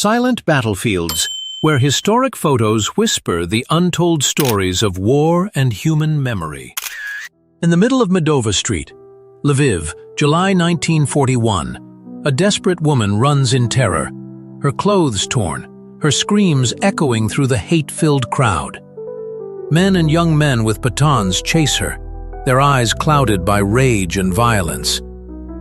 Silent battlefields, where historic photos whisper the untold stories of war and human memory. In the middle of Medova Street, Lviv, July 1941, a desperate woman runs in terror, her clothes torn, her screams echoing through the hate-filled crowd. Men and young men with batons chase her, their eyes clouded by rage and violence.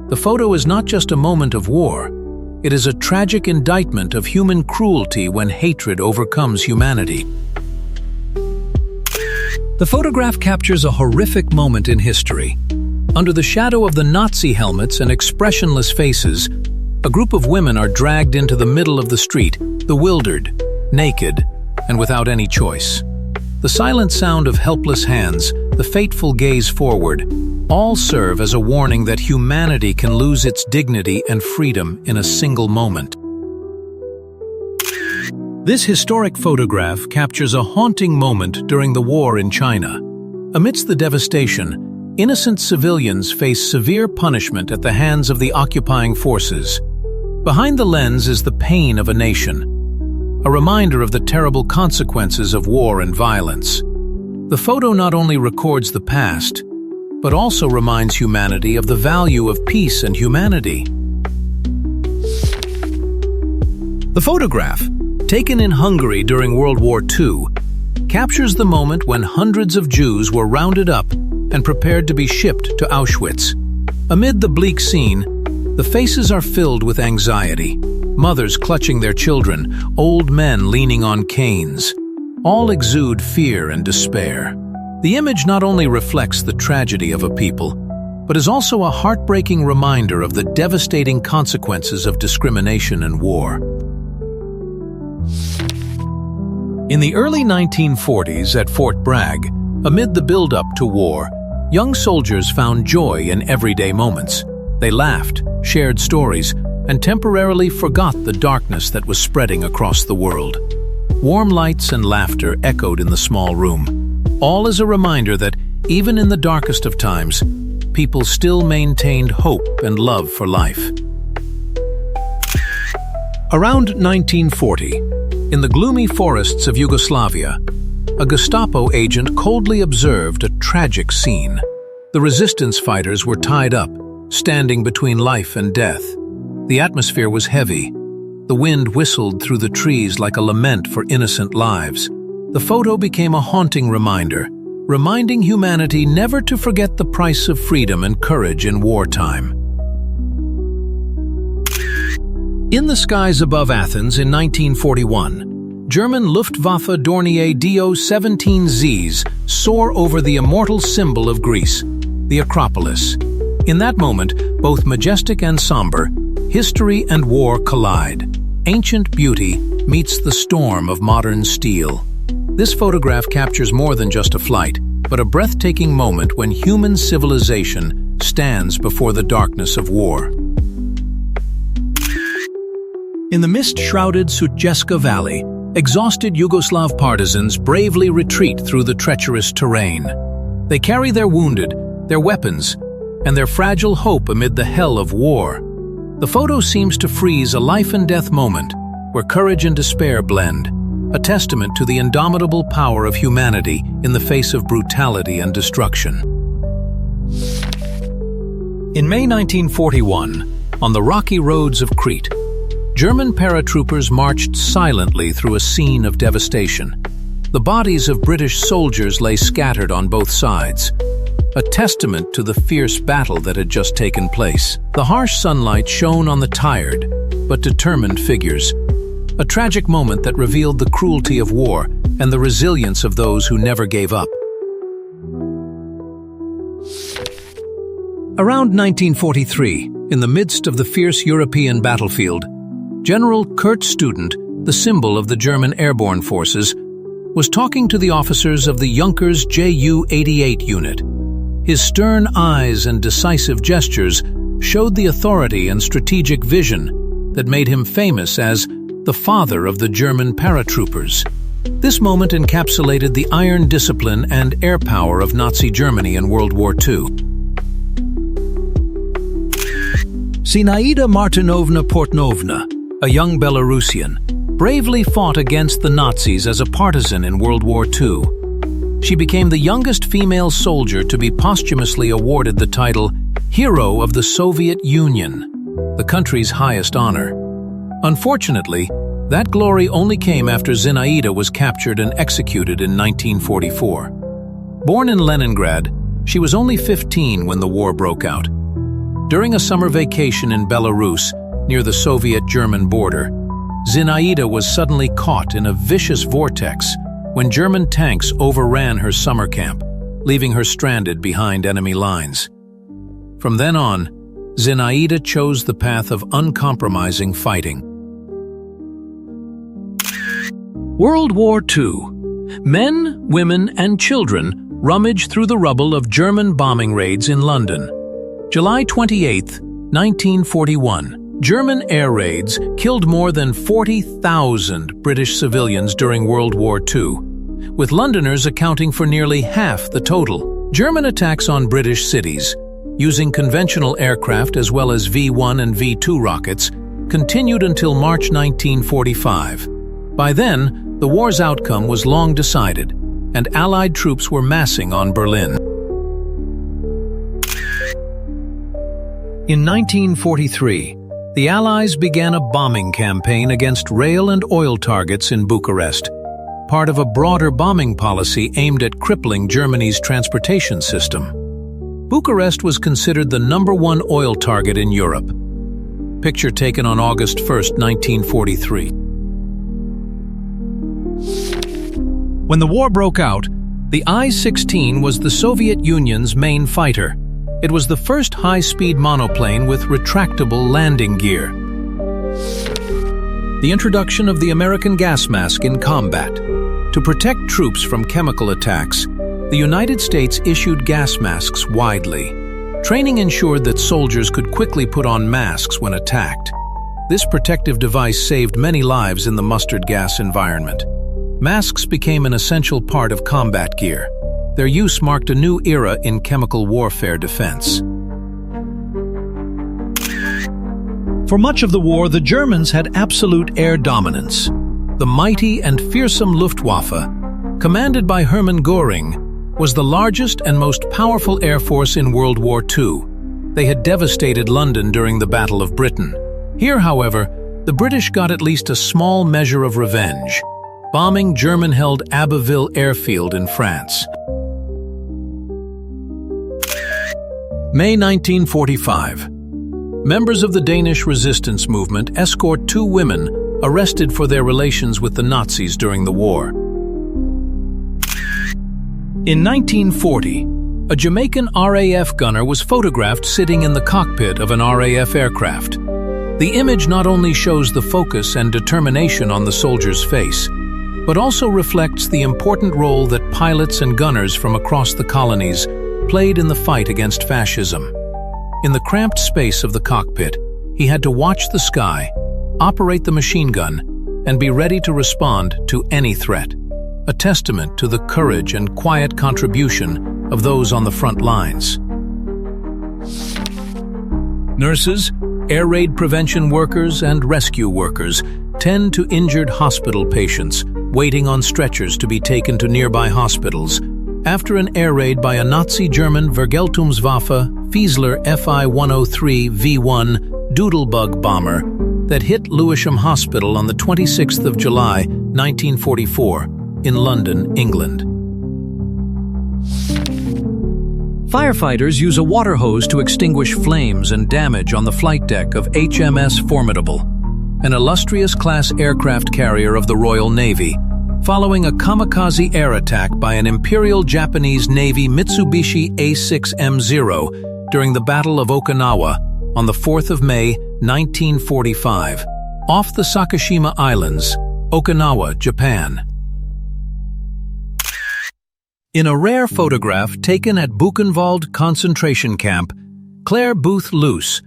The photo is not just a moment of war, it is a tragic indictment of human cruelty when hatred overcomes humanity. The photograph captures a horrific moment in history. Under the shadow of the Nazi helmets and expressionless faces, a group of women are dragged into the middle of the street, bewildered, naked, and without any choice. The silent sound of helpless hands, the fateful gaze forward, all serve as a warning that humanity can lose its dignity and freedom in a single moment. This historic photograph captures a haunting moment during the war in China. Amidst the devastation, innocent civilians face severe punishment at the hands of the occupying forces. Behind the lens is the pain of a nation, a reminder of the terrible consequences of war and violence. The photo not only records the past, but also reminds humanity of the value of peace and humanity. The photograph, taken in Hungary during World War II, captures the moment when hundreds of Jews were rounded up and prepared to be shipped to Auschwitz. Amid the bleak scene, the faces are filled with anxiety, mothers clutching their children, old men leaning on canes. All exude fear and despair. The image not only reflects the tragedy of a people, but is also a heartbreaking reminder of the devastating consequences of discrimination and war. In the early 1940s at Fort Bragg, amid the build-up to war, young soldiers found joy in everyday moments. They laughed, shared stories, and temporarily forgot the darkness that was spreading across the world. Warm lights and laughter echoed in the small room, all as a reminder that, even in the darkest of times, people still maintained hope and love for life. Around 1940, in the gloomy forests of Yugoslavia, a Gestapo agent coldly observed a tragic scene. The resistance fighters were tied up, standing between life and death. The atmosphere was heavy. The wind whistled through the trees like a lament for innocent lives. The photo became a haunting reminder, reminding humanity never to forget the price of freedom and courage in wartime. In the skies above Athens in 1941, German Luftwaffe Dornier Do-17Zs soar over the immortal symbol of Greece, the Acropolis. In that moment, both majestic and somber, history and war collide. Ancient beauty meets the storm of modern steel. This photograph captures more than just a flight, but a breathtaking moment when human civilization stands before the darkness of war. In the mist-shrouded Sutjeska Valley, exhausted Yugoslav partisans bravely retreat through the treacherous terrain. They carry their wounded, their weapons, and their fragile hope amid the hell of war. The photo seems to freeze a life-and-death moment where courage and despair blend, a testament to the indomitable power of humanity in the face of brutality and destruction. In May 1941, on the rocky roads of Crete, German paratroopers marched silently through a scene of devastation. The bodies of British soldiers lay scattered on both sides, a testament to the fierce battle that had just taken place. The harsh sunlight shone on the tired but determined figures, a tragic moment that revealed the cruelty of war and the resilience of those who never gave up. Around 1943, in the midst of the fierce European battlefield, General Kurt Student, the symbol of the German airborne forces, was talking to the officers of the Junkers Ju-88 unit. His stern eyes and decisive gestures showed the authority and strategic vision that made him famous as the father of the German paratroopers. This moment encapsulated the iron discipline and air power of Nazi Germany in World War II. Zinaida Martinovna Portnovna, a young Belarusian, bravely fought against the Nazis as a partisan in World War II. She became the youngest female soldier to be posthumously awarded the title Hero of the Soviet Union, the country's highest honor. Unfortunately, that glory only came after Zinaida was captured and executed in 1944. Born in Leningrad, she was only 15 when the war broke out. During a summer vacation in Belarus, near the Soviet-German border, Zinaida was suddenly caught in a vicious vortex when German tanks overran her summer camp, leaving her stranded behind enemy lines. From then on, Zinaida chose the path of uncompromising fighting. World War II. Men, women, and children rummage through the rubble of German bombing raids in London. July 28, 1941. German air raids killed more than 40,000 British civilians during World War II, with Londoners accounting for nearly half the total. German attacks on British cities, using conventional aircraft as well as V-1 and V-2 rockets, continued until March 1945. By then, the war's outcome was long decided, and Allied troops were massing on Berlin. In 1943, the Allies began a bombing campaign against rail and oil targets in Bucharest, part of a broader bombing policy aimed at crippling Germany's transportation system. Bucharest was considered the #1 oil target in Europe. Picture taken on August 1, 1943. When the war broke out, the I-16 was the Soviet Union's main fighter. It was the first high-speed monoplane with retractable landing gear. The introduction of the American gas mask in combat. To protect troops from chemical attacks, the United States issued gas masks widely. Training ensured that soldiers could quickly put on masks when attacked. This protective device saved many lives in the mustard gas environment. Masks became an essential part of combat gear. Their use marked a new era in chemical warfare defense. For much of the war, the Germans had absolute air dominance. The mighty and fearsome Luftwaffe, commanded by Hermann Göring, was the largest and most powerful air force in World War II. They had devastated London during the Battle of Britain. Here, however, the British got at least a small measure of revenge, bombing German-held Abbeville airfield in France. May 1945. Members of the Danish resistance movement escort 2 women arrested for their relations with the Nazis during the war. In 1940, a Jamaican RAF gunner was photographed sitting in the cockpit of an RAF aircraft. The image not only shows the focus and determination on the soldier's face, but also reflects the important role that pilots and gunners from across the colonies played in the fight against fascism. In the cramped space of the cockpit, he had to watch the sky, operate the machine gun, and be ready to respond to any threat, a testament to the courage and quiet contribution of those on the front lines. Nurses, air raid prevention workers, and rescue workers tend to injured hospital patients, waiting on stretchers to be taken to nearby hospitals after an air raid by a Nazi German Vergeltungswaffe Fiesler Fi-103 V-1 Doodlebug bomber that hit Lewisham Hospital on the 26th of July, 1944, in London, England. Firefighters use a water hose to extinguish flames and damage on the flight deck of HMS Formidable, an illustrious class aircraft carrier of the Royal Navy, following a kamikaze air attack by an Imperial Japanese Navy Mitsubishi A6M0 during the Battle of Okinawa on the 4th of May, 1945, off the Sakishima Islands, Okinawa, Japan. In a rare photograph taken at Buchenwald concentration camp, Claire Booth Luce,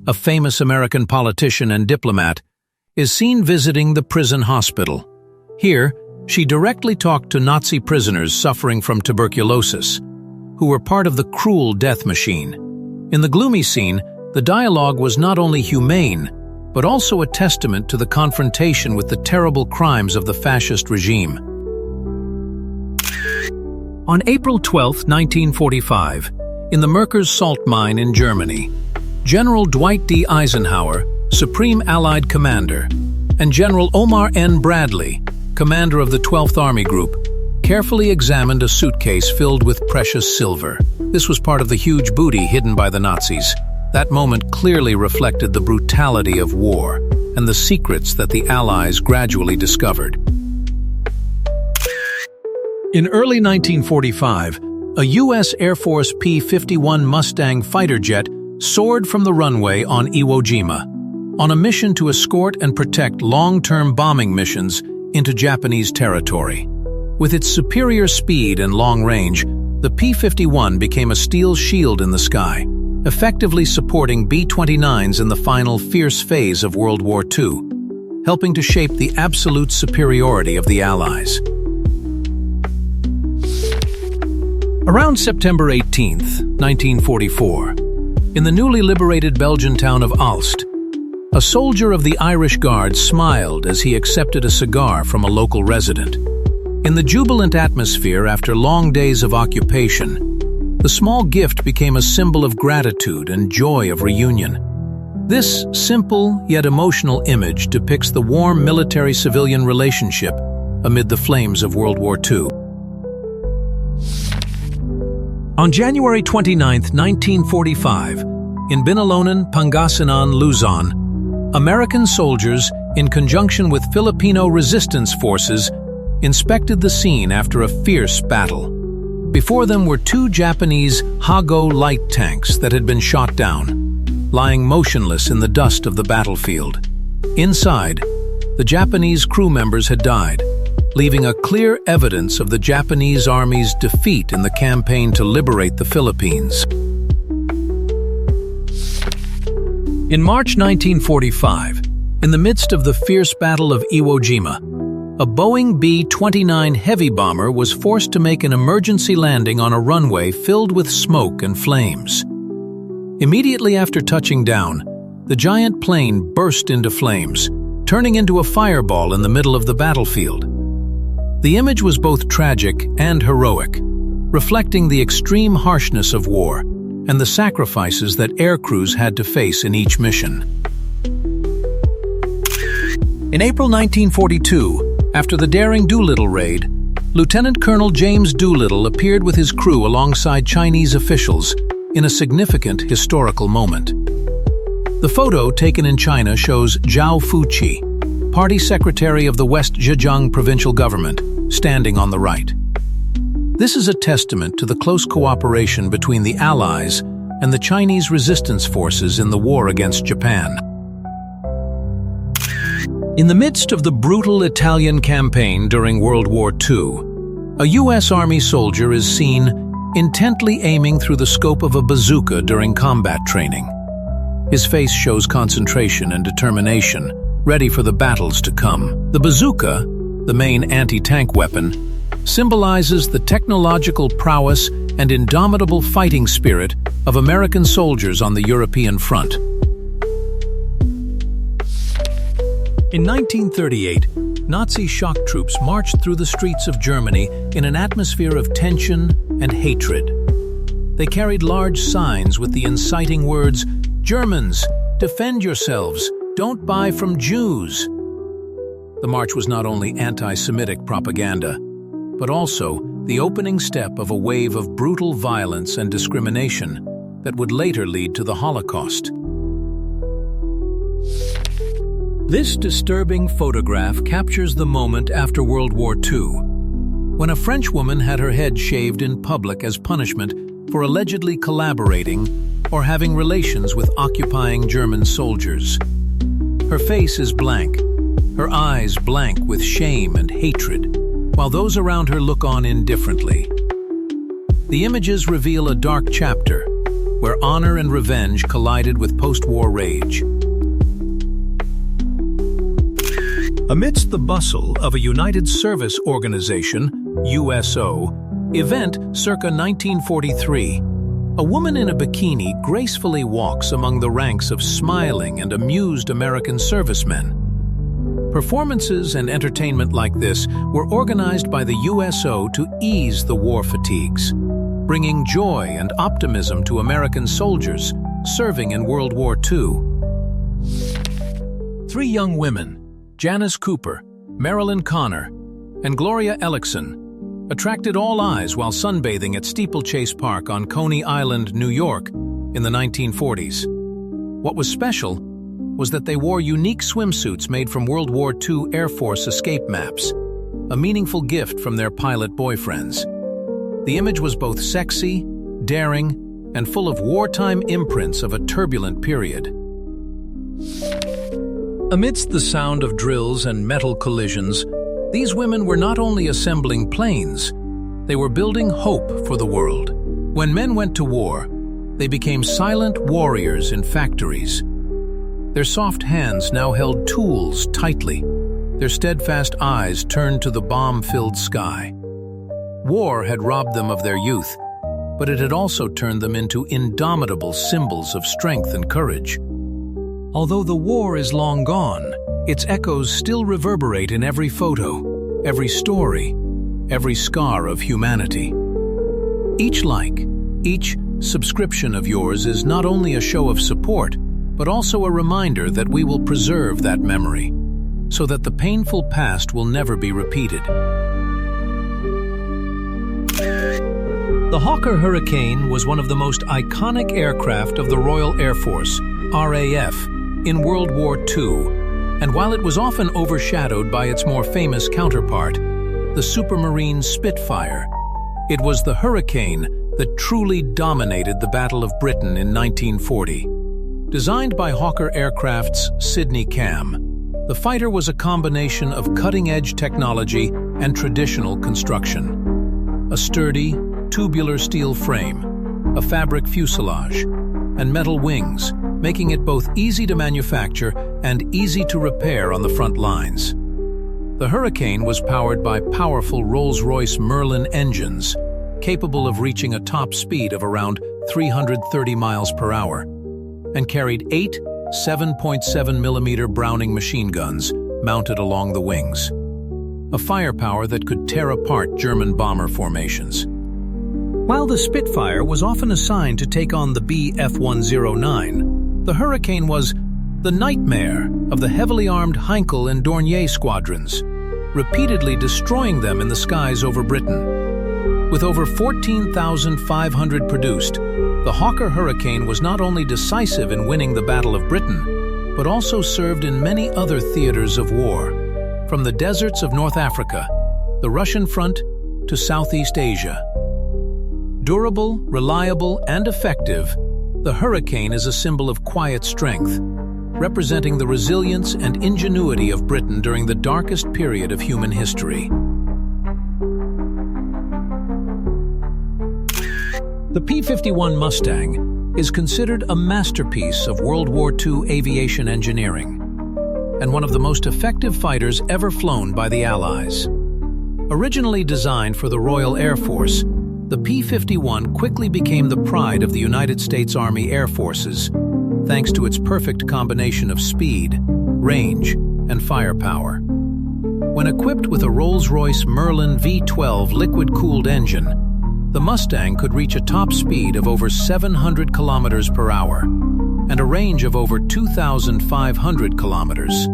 a famous American politician and diplomat, is seen visiting the prison hospital. Here, she directly talked to Nazi prisoners suffering from tuberculosis, who were part of the cruel death machine. In the gloomy scene, the dialogue was not only humane, but also a testament to the confrontation with the terrible crimes of the fascist regime. On April 12, 1945, in the Merkers salt mine in Germany, General Dwight D. Eisenhower, Supreme Allied Commander, and General Omar N. Bradley, commander of the 12th Army Group, carefully examined a suitcase filled with precious silver. This was part of the huge booty hidden by the Nazis. That moment clearly reflected the brutality of war and the secrets that the Allies gradually discovered. In early 1945, a U.S. Air Force P-51 Mustang fighter jet soared from the runway on Iwo Jima, on a mission to escort and protect long-term bombing missions into Japanese territory. With its superior speed and long range, the P-51 became a steel shield in the sky, effectively supporting B-29s in the final fierce phase of World War II, helping to shape the absolute superiority of the Allies. Around September 18, 1944, in the newly liberated Belgian town of Aalst, a soldier of the Irish Guard smiled as he accepted a cigar from a local resident. In the jubilant atmosphere after long days of occupation, the small gift became a symbol of gratitude and joy of reunion. This simple yet emotional image depicts the warm military-civilian relationship amid the flames of World War II. On January 29, 1945, in Binalonan, Pangasinan, Luzon, American soldiers, in conjunction with Filipino resistance forces, inspected the scene after a fierce battle. Before them were two Japanese Hago light tanks that had been shot down, lying motionless in the dust of the battlefield. Inside, the Japanese crew members had died, leaving a clear evidence of the Japanese Army's defeat in the campaign to liberate the Philippines. In March 1945, in the midst of the fierce Battle of Iwo Jima, a Boeing B-29 heavy bomber was forced to make an emergency landing on a runway filled with smoke and flames. Immediately after touching down, the giant plane burst into flames, turning into a fireball in the middle of the battlefield. The image was both tragic and heroic, reflecting the extreme harshness of war and the sacrifices that air crews had to face in each mission. In April 1942, after the daring Doolittle raid, Lieutenant Colonel James Doolittle appeared with his crew alongside Chinese officials in a significant historical moment. The photo taken in China shows Zhao Fuqi, party secretary of the West Zhejiang provincial government, standing on the right. This is a testament to the close cooperation between the Allies and the Chinese resistance forces in the war against Japan. In the midst of the brutal Italian campaign during World War II, a U.S. Army soldier is seen intently aiming through the scope of a bazooka during combat training. His face shows concentration and determination, ready for the battles to come. The bazooka, the main anti-tank weapon, symbolizes the technological prowess and indomitable fighting spirit of American soldiers on the European front. In 1938, Nazi shock troops marched through the streets of Germany in an atmosphere of tension and hatred. They carried large signs with the inciting words, "Germans, defend yourselves, don't buy from Jews." The march was not only anti-Semitic propaganda, but also the opening step of a wave of brutal violence and discrimination that would later lead to the Holocaust. This disturbing photograph captures the moment after World War II, when a French woman had her head shaved in public as punishment for allegedly collaborating or having relations with occupying German soldiers. Her face is blank, her eyes blank with shame and hatred, while those around her look on indifferently. The images reveal a dark chapter, where honor and revenge collided with post-war rage. Amidst the bustle of a United Service Organization, USO, event circa 1943, A woman in a bikini gracefully walks among the ranks of smiling and amused American servicemen. Performances and entertainment like this were organized by the USO to ease the war fatigues, bringing joy and optimism to American soldiers serving in World War II. Three young women, Janice Cooper, Marilyn Connor, and Gloria Ellickson, attracted all eyes while sunbathing at Steeplechase Park on Coney Island, New York, in the 1940s. What was special was that they wore unique swimsuits made from World War II Air Force escape maps, a meaningful gift from their pilot boyfriends. The image was both sexy, daring, and full of wartime imprints of a turbulent period. Amidst the sound of drills and metal collisions, these women were not only assembling planes, they were building hope for the world. When men went to war, they became silent warriors in factories. Their soft hands now held tools tightly, their steadfast eyes turned to the bomb-filled sky. War had robbed them of their youth, but it had also turned them into indomitable symbols of strength and courage. Although the war is long gone, its echoes still reverberate in every photo, every story, every scar of humanity. Each like, each subscription of yours is not only a show of support, but also a reminder that we will preserve that memory, so that the painful past will never be repeated. The Hawker Hurricane was one of the most iconic aircraft of the Royal Air Force, RAF, in World War II, and while it was often overshadowed by its more famous counterpart, the Supermarine Spitfire, it was the Hurricane that truly dominated the Battle of Britain in 1940. Designed by Hawker Aircraft's Sidney Cam, the fighter was a combination of cutting-edge technology and traditional construction. A sturdy, tubular steel frame, a fabric fuselage, and metal wings, making it both easy to manufacture and easy to repair on the front lines. The Hurricane was powered by powerful Rolls-Royce Merlin engines, capable of reaching a top speed of around 330 miles per hour, and carried 8 7.7mm Browning machine guns mounted along the wings, a firepower that could tear apart German bomber formations. While the Spitfire was often assigned to take on the Bf-109, the Hurricane was the nightmare of the heavily armed Heinkel and Dornier squadrons, repeatedly destroying them in the skies over Britain. With over 14,500 produced, the Hawker Hurricane was not only decisive in winning the Battle of Britain, but also served in many other theaters of war, from the deserts of North Africa, the Russian front, to Southeast Asia. Durable, reliable, and effective, the Hurricane is a symbol of quiet strength, representing the resilience and ingenuity of Britain during the darkest period of human history. The P-51 Mustang is considered a masterpiece of World War II aviation engineering and one of the most effective fighters ever flown by the Allies. Originally designed for the Royal Air Force, the P-51 quickly became the pride of the United States Army Air Forces, thanks to its perfect combination of speed, range, and firepower. When equipped with a Rolls-Royce Merlin V12 liquid-cooled engine, the Mustang could reach a top speed of over 700 kilometers per hour and a range of over 2,500 kilometers,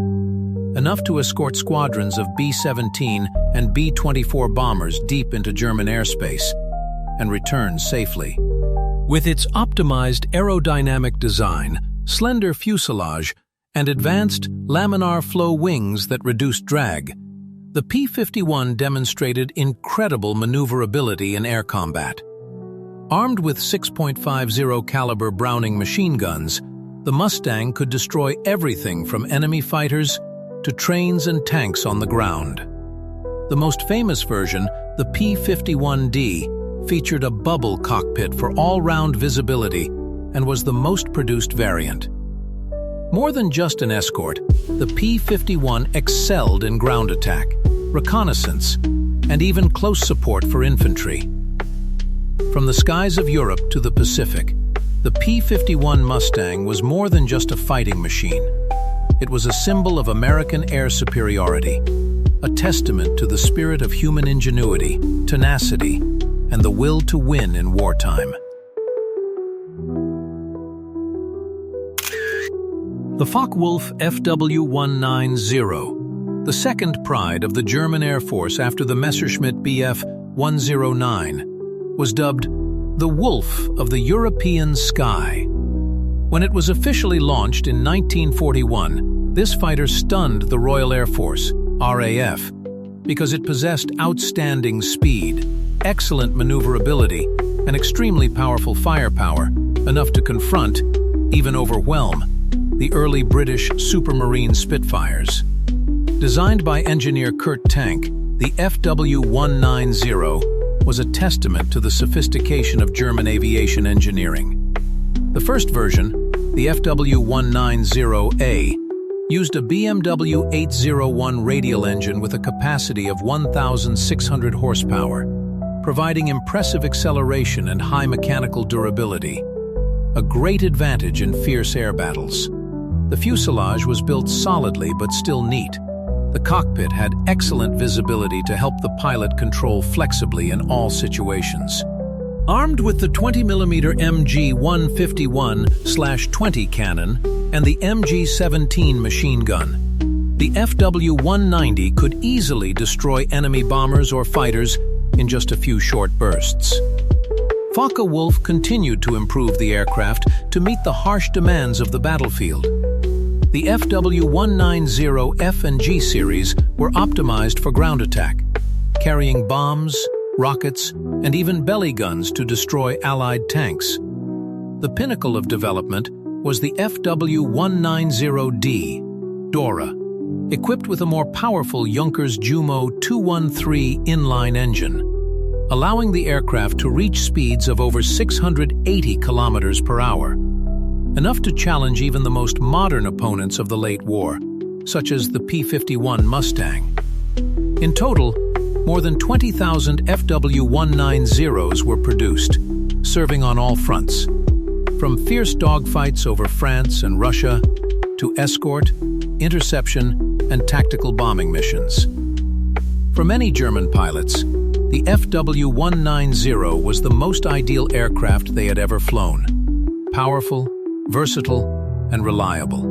enough to escort squadrons of B-17 and B-24 bombers deep into German airspace and return safely. With its optimized aerodynamic design, slender fuselage, and advanced laminar flow wings that reduced drag, the P-51 demonstrated incredible maneuverability in air combat. Armed with 6.50 caliber Browning machine guns, the Mustang could destroy everything from enemy fighters to trains and tanks on the ground. The most famous version, the P-51D, featured a bubble cockpit for all-round visibility and was the most produced variant. More than just an escort, the P-51 excelled in ground attack, reconnaissance, and even close support for infantry. From the skies of Europe to the Pacific, the P-51 Mustang was more than just a fighting machine. It was a symbol of American air superiority, a testament to the spirit of human ingenuity, tenacity, and the will to win in wartime. The Focke-Wulf FW-190, the second pride of the German Air Force after the Messerschmitt Bf-109, was dubbed the Wolf of the European Sky. When it was officially launched in 1941, this fighter stunned the Royal Air Force, RAF, because it possessed outstanding speed, excellent maneuverability, and extremely powerful firepower, enough to confront, even overwhelm, the early British Supermarine Spitfires. Designed by engineer Kurt Tank, the FW-190 was a testament to the sophistication of German aviation engineering. The first version, the FW-190A, used a BMW 801 radial engine with a capacity of 1,600 horsepower, providing impressive acceleration and high mechanical durability, a great advantage in fierce air battles. The fuselage was built solidly but still neat. The cockpit had excellent visibility to help the pilot control flexibly in all situations. Armed with the 20mm MG-151/20 cannon and the MG-17 machine gun, the FW-190 could easily destroy enemy bombers or fighters in just a few short bursts. Focke-Wulf continued to improve the aircraft to meet the harsh demands of the battlefield. The FW-190 F and G series were optimized for ground attack, carrying bombs, rockets, and even belly guns to destroy Allied tanks. The pinnacle of development was the FW-190D, Dora, equipped with a more powerful Junkers Jumo 213 inline engine, allowing the aircraft to reach speeds of over 680 kilometers per hour, enough to challenge even the most modern opponents of the late war, such as the P-51 Mustang. In total, more than 20,000 FW-190s were produced, serving on all fronts, from fierce dogfights over France and Russia to escort, interception, and tactical bombing missions. For many German pilots, the FW-190 was the most ideal aircraft they had ever flown. Powerful, versatile, and reliable.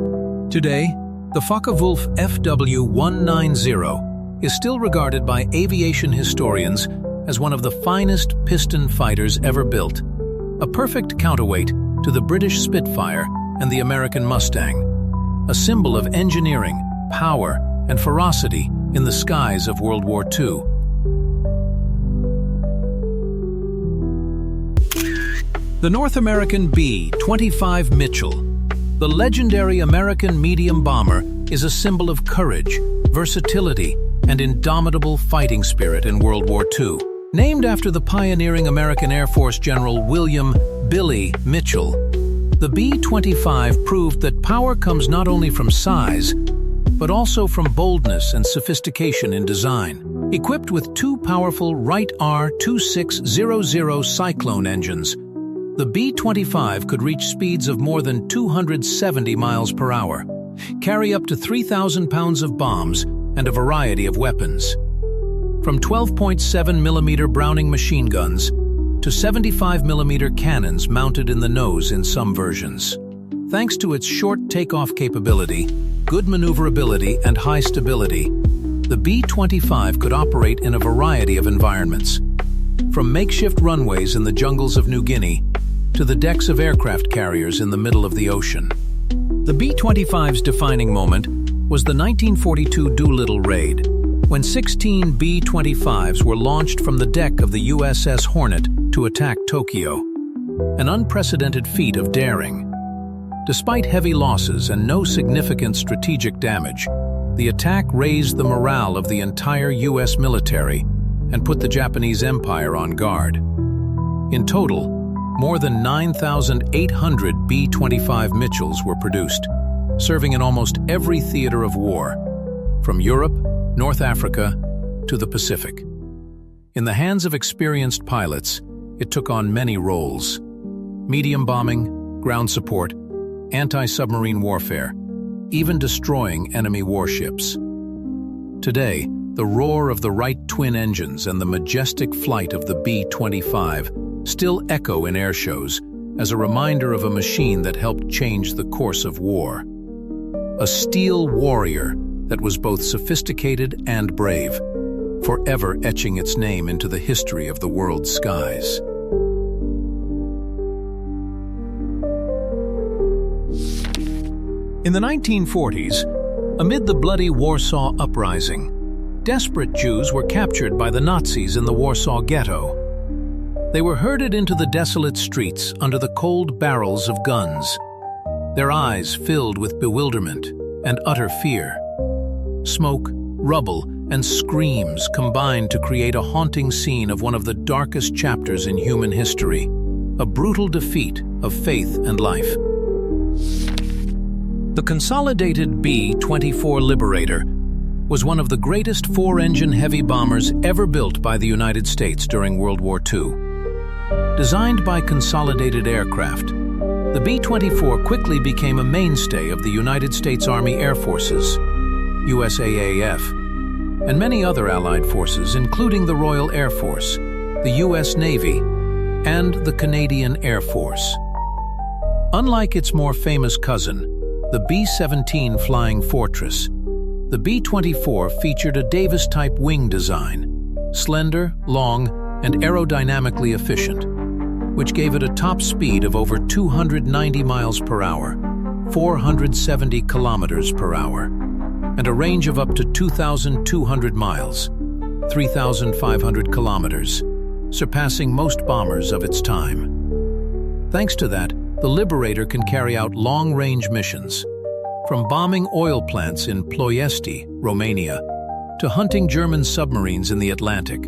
Today, the Focke-Wulf FW-190 is still regarded by aviation historians as one of the finest piston fighters ever built, a perfect counterweight to the British Spitfire and the American Mustang, a symbol of engineering, power, and ferocity in the skies of World War II. The North American B-25 Mitchell, the legendary American medium bomber, is a symbol of courage, versatility, and indomitable fighting spirit in World War II. Named after the pioneering American Air Force General William "Billy" Mitchell, the B-25 proved that power comes not only from size, but also from boldness and sophistication in design. Equipped with two powerful Wright R-2600 Cyclone engines, the B-25 could reach speeds of more than 270 miles per hour, carry up to 3,000 pounds of bombs, and a variety of weapons. From 12.7mm Browning machine guns to 75mm cannons mounted in the nose in some versions. Thanks to its short takeoff capability, good maneuverability, and high stability, the B-25 could operate in a variety of environments. From makeshift runways in the jungles of New Guinea to the decks of aircraft carriers in the middle of the ocean. The B-25's defining moment was the 1942 Doolittle raid, when 16 B-25s were launched from the deck of the USS Hornet to attack Tokyo. An unprecedented feat of daring. Despite heavy losses and no significant strategic damage, the attack raised the morale of the entire U.S. military and put the Japanese Empire on guard. In total, more than 9,800 B-25 Mitchells were produced, serving in almost every theater of war, from Europe, North Africa, to the Pacific. In the hands of experienced pilots, it took on many roles: medium bombing, ground support, anti-submarine warfare, even destroying enemy warships. Today, the roar of the Wright twin engines and the majestic flight of the B-25 still echo in air shows as a reminder of a machine that helped change the course of war. A steel warrior that was both sophisticated and brave, forever etching its name into the history of the world's skies. In the 1940s, amid the bloody Warsaw Uprising, desperate Jews were captured by the Nazis in the Warsaw Ghetto. They were herded into the desolate streets under the cold barrels of guns, their eyes filled with bewilderment and utter fear. Smoke, rubble, and screams combined to create a haunting scene of one of the darkest chapters in human history, a brutal defeat of faith and life. The consolidated B-24 Liberator was one of the greatest four-engine heavy bombers ever built by the United States during World War II. Designed by Consolidated Aircraft, the B-24 quickly became a mainstay of the United States Army Air Forces, USAAF, and many other allied forces, including the Royal Air Force, the U.S. Navy, and the Canadian Air Force. Unlike its more famous cousin, the B-17 Flying Fortress, the B-24 featured a Davis-type wing design, slender, long, and aerodynamically efficient, which gave it a top speed of over 290 miles per hour, 470 kilometers per hour, and a range of up to 2,200 miles, 3,500 kilometers, surpassing most bombers of its time. Thanks to that, the Liberator can carry out long-range missions, from bombing oil plants in Ploiesti, Romania, to hunting German submarines in the Atlantic,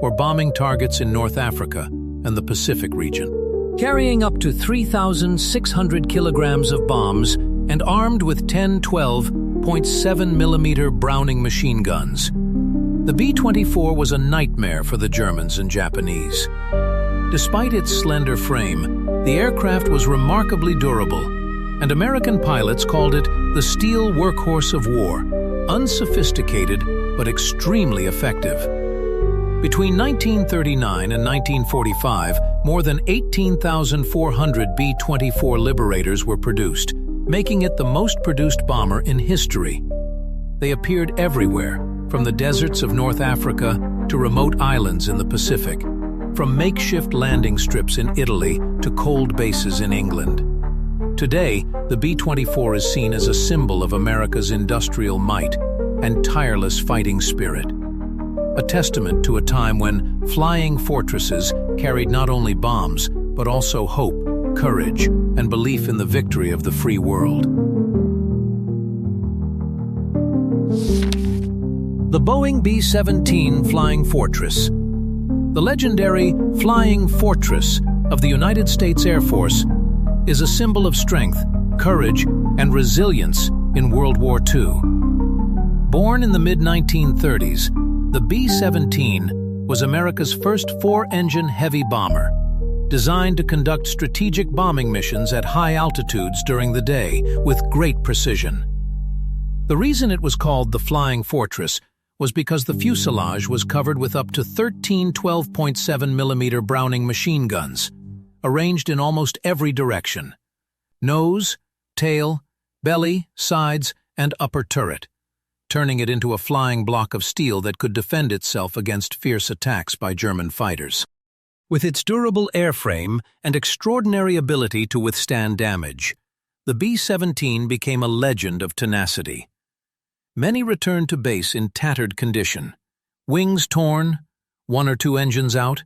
or bombing targets in North Africa and the Pacific region. Carrying up to 3,600 kilograms of bombs and armed with 10 12.7mm Browning machine guns, the B-24 was a nightmare for the Germans and Japanese. Despite its slender frame, the aircraft was remarkably durable, and American pilots called it the steel workhorse of war, unsophisticated but extremely effective. Between 1939 and 1945, more than 18,400 B-24 Liberators were produced, making it the most produced bomber in history. They appeared everywhere, from the deserts of North Africa to remote islands in the Pacific, from makeshift landing strips in Italy to cold bases in England. Today, the B-24 is seen as a symbol of America's industrial might and tireless fighting spirit. A testament to a time when flying fortresses carried not only bombs, but also hope, courage, and belief in the victory of the free world. The Boeing B-17 Flying Fortress. The legendary Flying Fortress of the United States Air Force is a symbol of strength, courage, and resilience in World War II. Born in the mid-1930s, the B-17 was America's first four-engine heavy bomber, designed to conduct strategic bombing missions at high altitudes during the day with great precision. The reason it was called the Flying Fortress was because the fuselage was covered with up to 13 12.7mm Browning machine guns, arranged in almost every direction: nose, tail, belly, sides, and upper turret, turning it into a flying block of steel that could defend itself against fierce attacks by German fighters. With its durable airframe and extraordinary ability to withstand damage, the B-17 became a legend of tenacity. Many returned to base in tattered condition, wings torn, one or two engines out,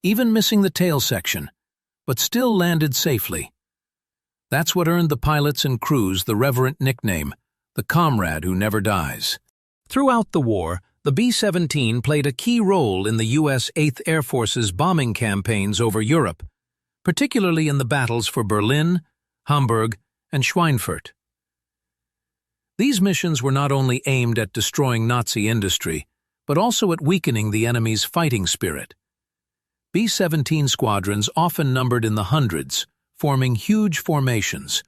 even missing the tail section, but still landed safely. That's what earned the pilots and crews the reverent nickname, the comrade who never dies. Throughout the war, the B-17 played a key role in the U.S. 8th Air Force's bombing campaigns over Europe, particularly in the battles for Berlin, Hamburg, and Schweinfurt. These missions were not only aimed at destroying Nazi industry, but also at weakening the enemy's fighting spirit. B-17 squadrons often numbered in the hundreds, forming huge formations,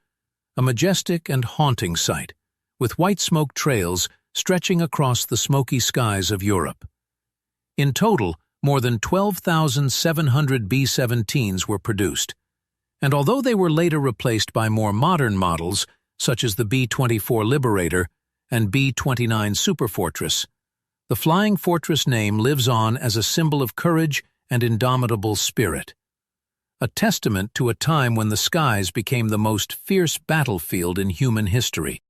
a majestic and haunting sight, with white smoke trails stretching across the smoky skies of Europe. In total, more than 12,700 B-17s were produced, and although they were later replaced by more modern models, such as the B-24 Liberator and B-29 Superfortress, the Flying Fortress name lives on as a symbol of courage and indomitable spirit, a testament to a time when the skies became the most fierce battlefield in human history.